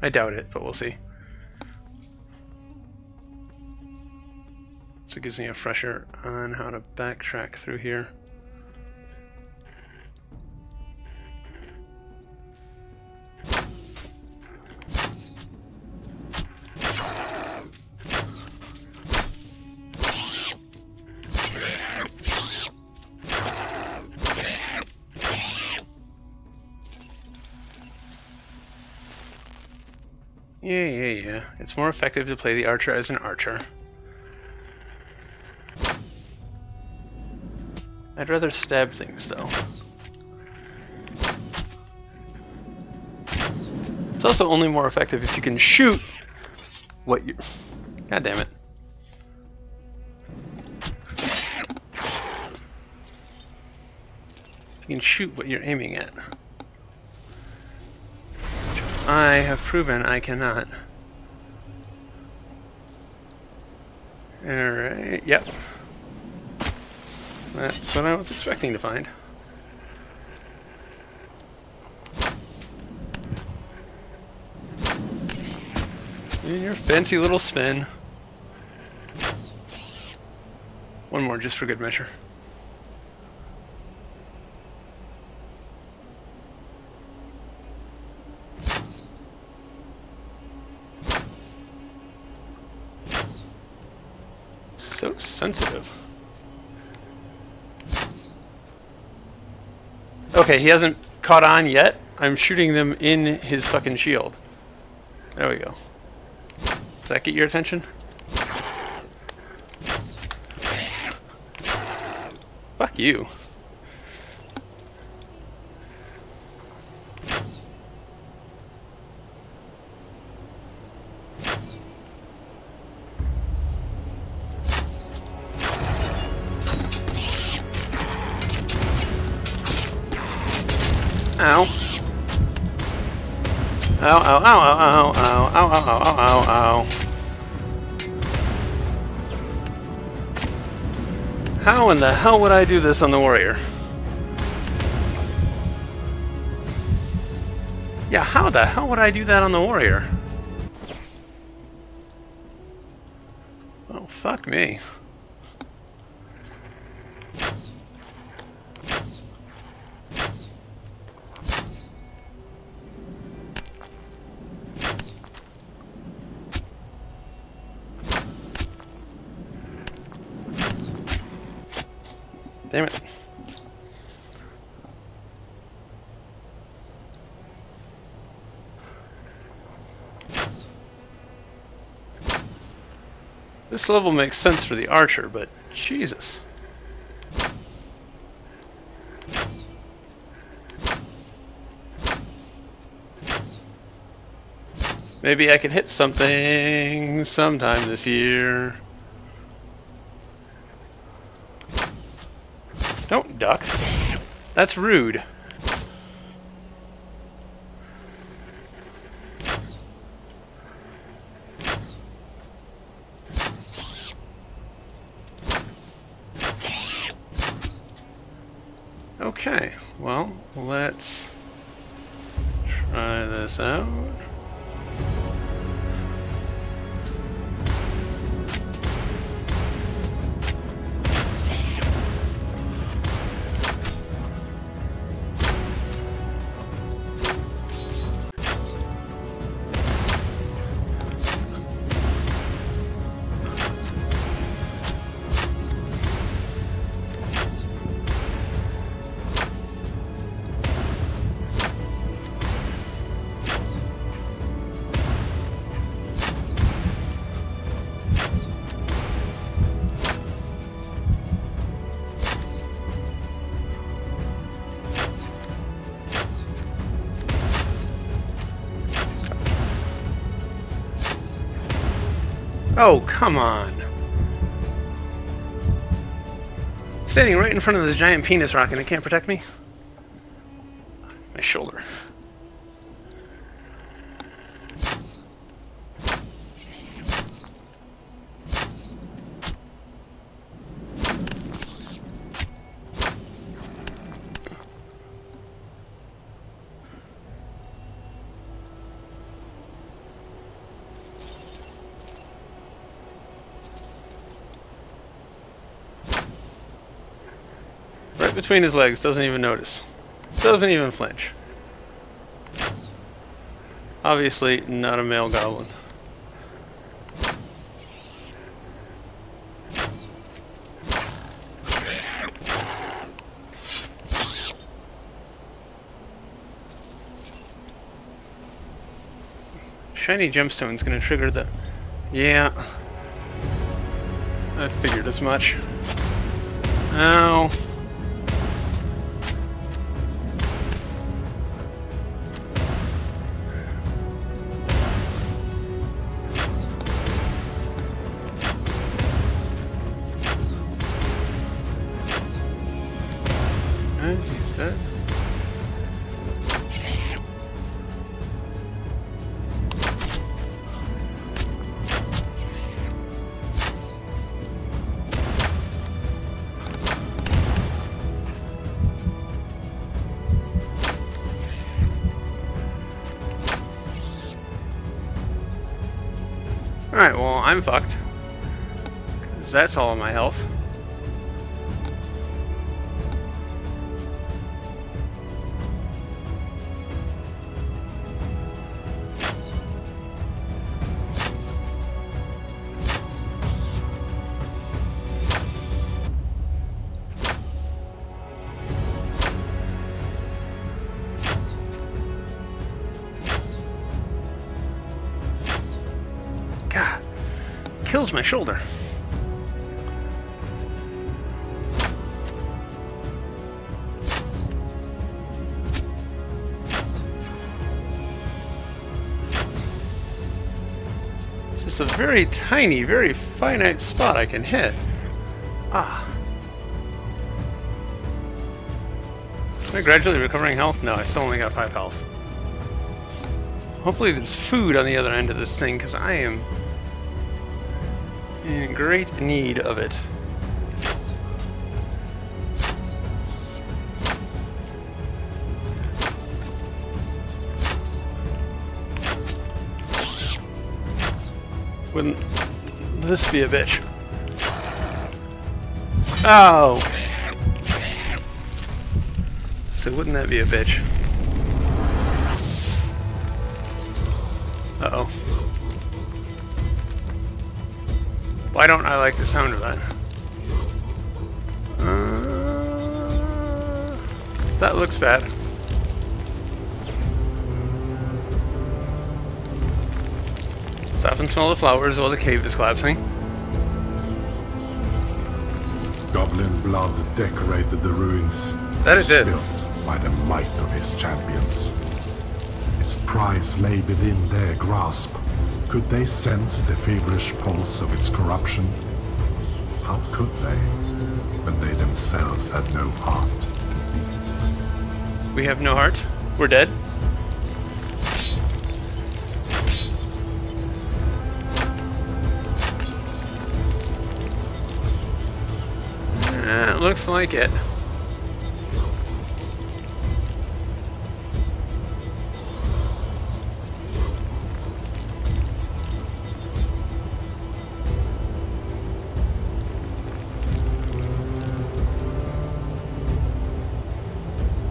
I doubt it, but we'll see. So it gives me a fresher on how to backtrack through here. Yeah. It's more effective to play the archer as an archer. I'd rather stab things, though. It's also only more effective if you can shoot what you... God damn it. You can shoot what you're aiming at. I have proven I cannot. Alright, yep. That's what I was expecting to find. In your fancy little spin. One more just for good measure. So sensitive. Okay, he hasn't caught on yet. I'm shooting them in his fucking shield. There we go. Does that get your attention? Fuck you. Ow. Ow, ow, ow, ow, ow, ow, ow, ow, ow, ow, ow. How in the hell would I do this on the warrior? Yeah, how the hell would I do that on the warrior? Oh, fuck me. Damn it. This level makes sense for the archer, but Jesus. Maybe I can hit something sometime this year. Don't duck. That's rude. Okay, well, let's try this out. Oh, come on. Standing right in front of this giant penis rock and it can't protect me? My shoulder. Right between his legs, doesn't even notice. Doesn't even flinch. Obviously not a male goblin. Shiny gemstone's gonna trigger the... Yeah. I figured as much. Ow. He's dead. Alright, well, I'm fucked. 'Cause that's all of my health. God, kills my shoulder. It's just a very tiny, very finite spot I can hit. Ah. Am I gradually recovering health? No, I still only got 5 health. Hopefully there's food on the other end of this thing, because I am in great need of it. Wouldn't this be a bitch? Oh! So wouldn't that be a bitch? Uh-oh. Why don't I like the sound of that? That looks bad. Stop and smell the flowers while the cave is collapsing. Goblin blood decorated the ruins. That it did. Built by the might of his champions. His its price lay within their grasp, could they sense the feverish pulse of its corruption? How could they, when they themselves had no heart to beat? We have no heart. We're dead. Looks like it.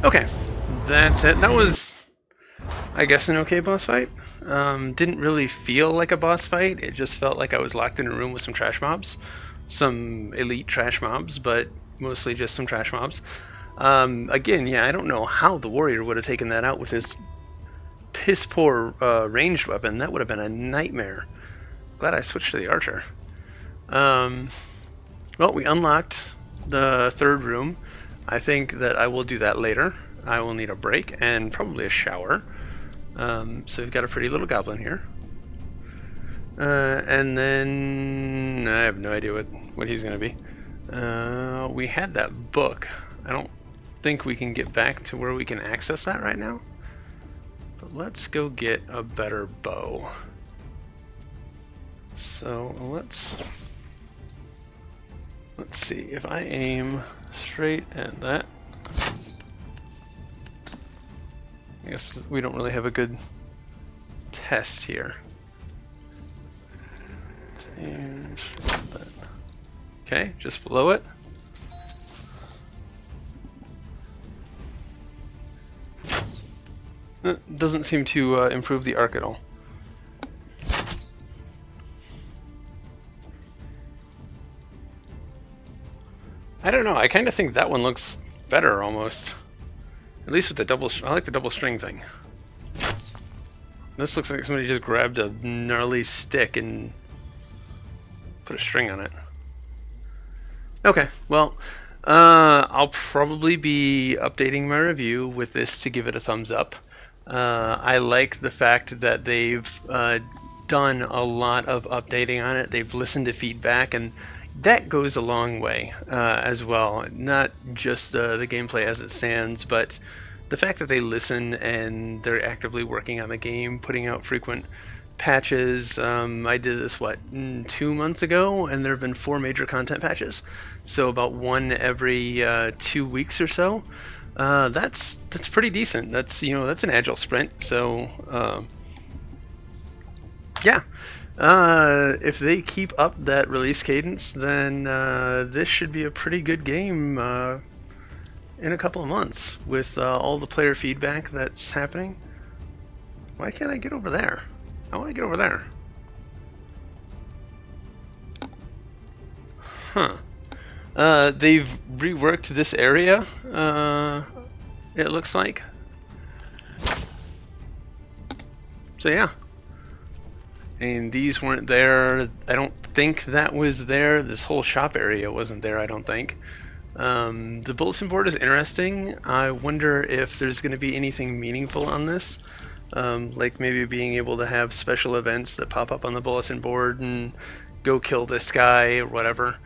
Okay, that's it. That was, I guess, an okay boss fight. Didn't really feel like a boss fight. It just felt like I was locked in a room with some trash mobs. Some elite trash mobs, but mostly just some trash mobs. Again, yeah, I don't know how the warrior would have taken that out with his piss poor ranged weapon. That would have been a nightmare. Glad I switched to the archer. Well, we unlocked the third room. I think that I will do that later. I will need a break and probably a shower. So we've got a pretty little goblin here. And then I have no idea what he's going to be. We had that book. I don't think we can get back to where we can access that right now. But let's go get a better bow. So let's see if I aim straight at that. I guess we don't really have a good test here. Okay, just below it. It doesn't seem to improve the arc at all. I don't know, I kind of think that one looks better almost. At least with the double, I like the double string thing. This looks like somebody just grabbed a gnarly stick and put a string on it. Okay, well, I'll probably be updating my review with this to give it a thumbs up. I like the fact that they've done a lot of updating on it. They've listened to feedback, and that goes a long way as well. Not just the gameplay as it stands, but the fact that they listen and they're actively working on the game, putting out frequent patches. I did this, 2 months ago, and there have been 4 major content patches. So about one every 2 weeks or so. That's pretty decent. That's that's an agile sprint. So yeah. If they keep up that release cadence, then this should be a pretty good game in a couple of months with all the player feedback that's happening. Why can't I get over there? I want to get over there. Huh. They've reworked this area, it looks like. So yeah. And these weren't there. I don't think that was there. This whole shop area wasn't there, I don't think. The bulletin board is interesting. I wonder if there's going to be anything meaningful on this. Like maybe being able to have special events that pop up on the bulletin board and go kill this guy or whatever.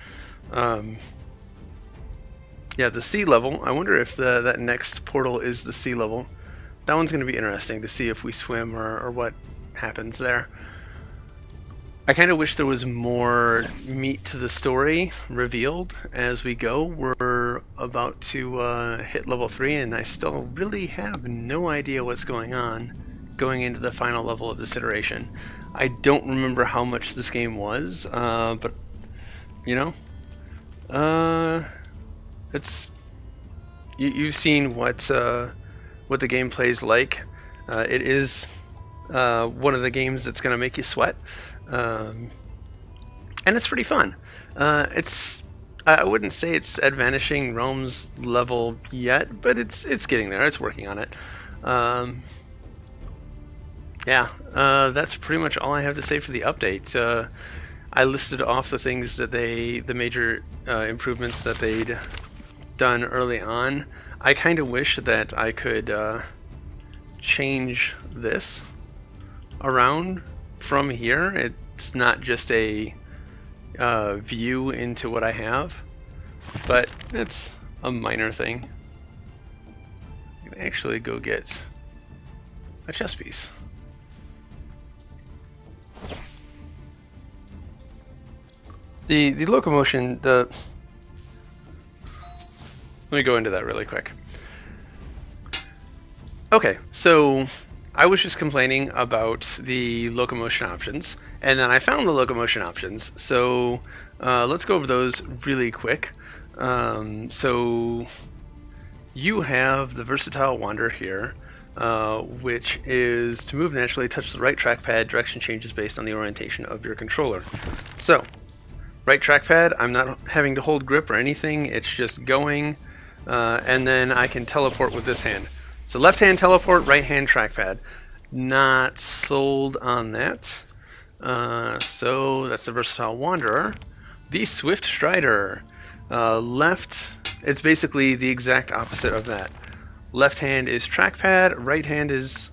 Yeah, the sea level. I wonder if that next portal is the sea level. That one's going to be interesting to see if we swim or what happens there. I kind of wish there was more meat to the story revealed as we go. We're about to hit level 3, and I still really have no idea what's going on going into the final level of this iteration. I don't remember how much this game was, but it's you've seen what the gameplay's like. It is one of the games that's going to make you sweat. And it's pretty fun. I wouldn't say it's at Vanishing Realms level yet, but it's getting there. It's working on it. Yeah, that's pretty much all I have to say for the update. I listed off the things that the major improvements that they'd done early on. I kind of wish that I could change this around from here. It's not just a view into what I have, but it's a minor thing. I can actually go get a chess piece. The locomotion, let me go into that really quick. Okay, so I was just complaining about the locomotion options, and then I found the locomotion options. So let's go over those really quick. So you have the versatile wander here, which is to move naturally, touch the right trackpad. Direction changes based on the orientation of your controller. So right trackpad, I'm not having to hold grip or anything. It's just going, and then I can teleport with this hand. So left hand teleport, right hand trackpad. Not sold on that. So that's the versatile wanderer. The swift strider. Left, it's basically the exact opposite of that. Left hand is trackpad, right hand is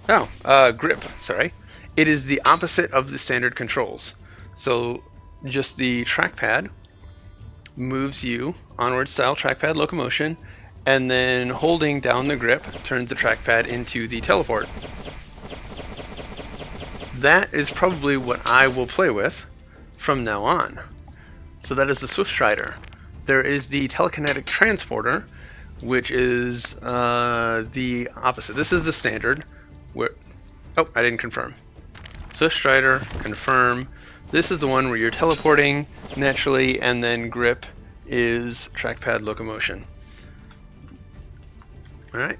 grip, sorry. It is the opposite of the standard controls. So just the trackpad moves you onward style trackpad locomotion, and then holding down the grip turns the trackpad into the teleport. That is probably what I will play with from now on. So that is the Swift Strider. There is the Telekinetic Transporter, which is the opposite. This is the standard. Where, oh, I didn't confirm. Swift Strider, confirm. This is the one where you're teleporting naturally, and then grip is trackpad locomotion. Alright,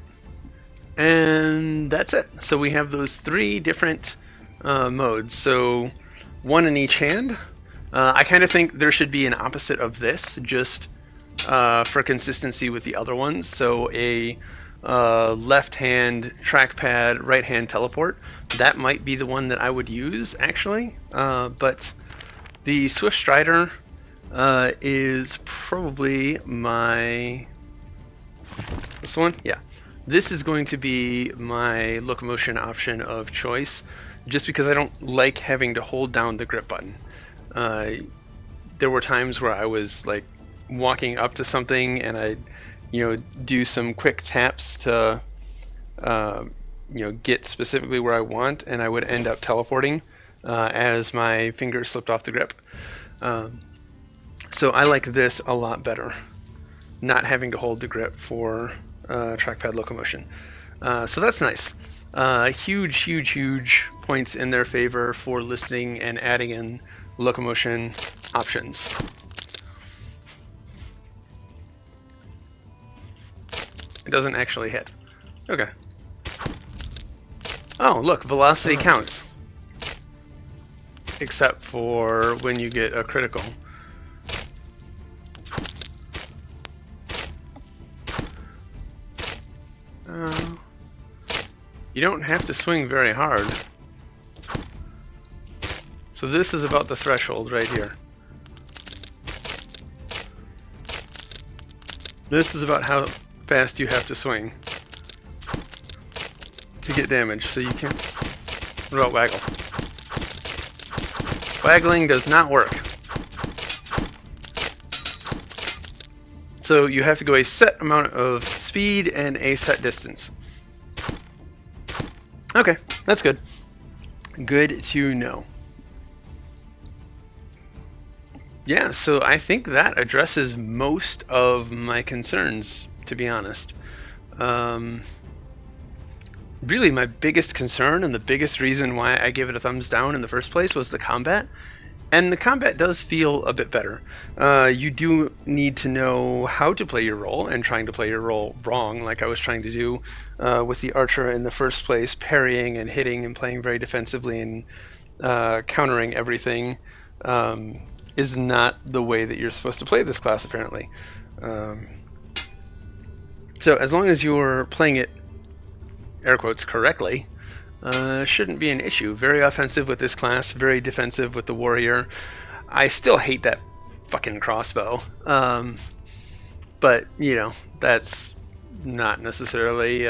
and that's it. So we have those three different modes. So one in each hand. I kind of think there should be an opposite of this, just for consistency with the other ones. So a left hand trackpad, right hand teleport. That might be the one that I would use actually. But the Swift Strider is probably my... This one? Yeah. This is going to be my locomotion option of choice, just because I don't like having to hold down the grip button. There were times where I was like walking up to something and I'd, do some quick taps to, get specifically where I want, and I would end up teleporting as my fingers slipped off the grip. So I like this a lot better, not having to hold the grip for trackpad locomotion. So that's nice. Huge points in their favor for listing and adding in locomotion options. It doesn't actually hit. Okay. Oh, look, velocity counts. Except for when you get a critical. You don't have to swing very hard. So this is about the threshold right here. This is about how fast you have to swing to get damage, so you can't... What about waggle? Waggling does not work. So you have to go a set amount of speed and a set distance. Okay, that's good. Good to know. Yeah, so I think that addresses most of my concerns, to be honest. Really, my biggest concern and the biggest reason why I gave it a thumbs down in the first place was the combat. And the combat does feel a bit better. You do need to know how to play your role, and trying to play your role wrong, like I was trying to do with the archer in the first place, parrying and hitting and playing very defensively and countering everything, is not the way that you're supposed to play this class, apparently. So as long as you're playing it, air quotes, correctly, shouldn't be an issue. Very offensive with this class, very defensive with the warrior. I still hate that fucking crossbow. But, that's not necessarily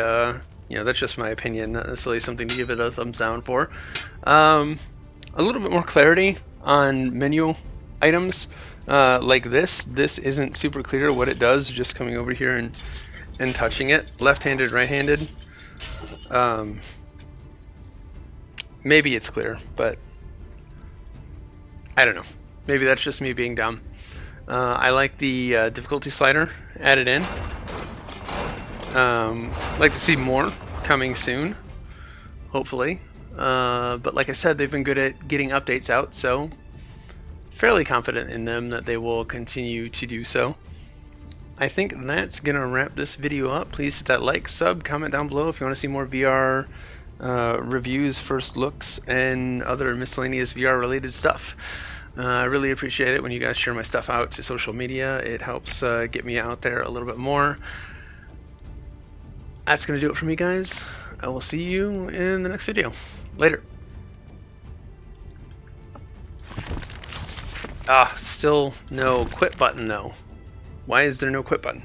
that's just my opinion, not necessarily something to give it a thumbs down for. A little bit more clarity on menu items like this. This isn't super clear what it does, just coming over here and touching it. Left-handed, right-handed. Maybe it's clear, but I don't know. Maybe that's just me being dumb. I like the difficulty slider added in. Like to see more coming soon, hopefully. But like I said, they've been good at getting updates out, so fairly confident in them that they will continue to do so. I think that's gonna wrap this video up. Please hit that like, sub, comment down below if you want to see more VR reviews, first looks, and other miscellaneous VR related stuff. I really appreciate it when you guys share my stuff out to social media. It helps get me out there a little bit more. That's going to do it for me, guys. I will see you in the next video. Later. Still no quit button though. Why is there no quit button?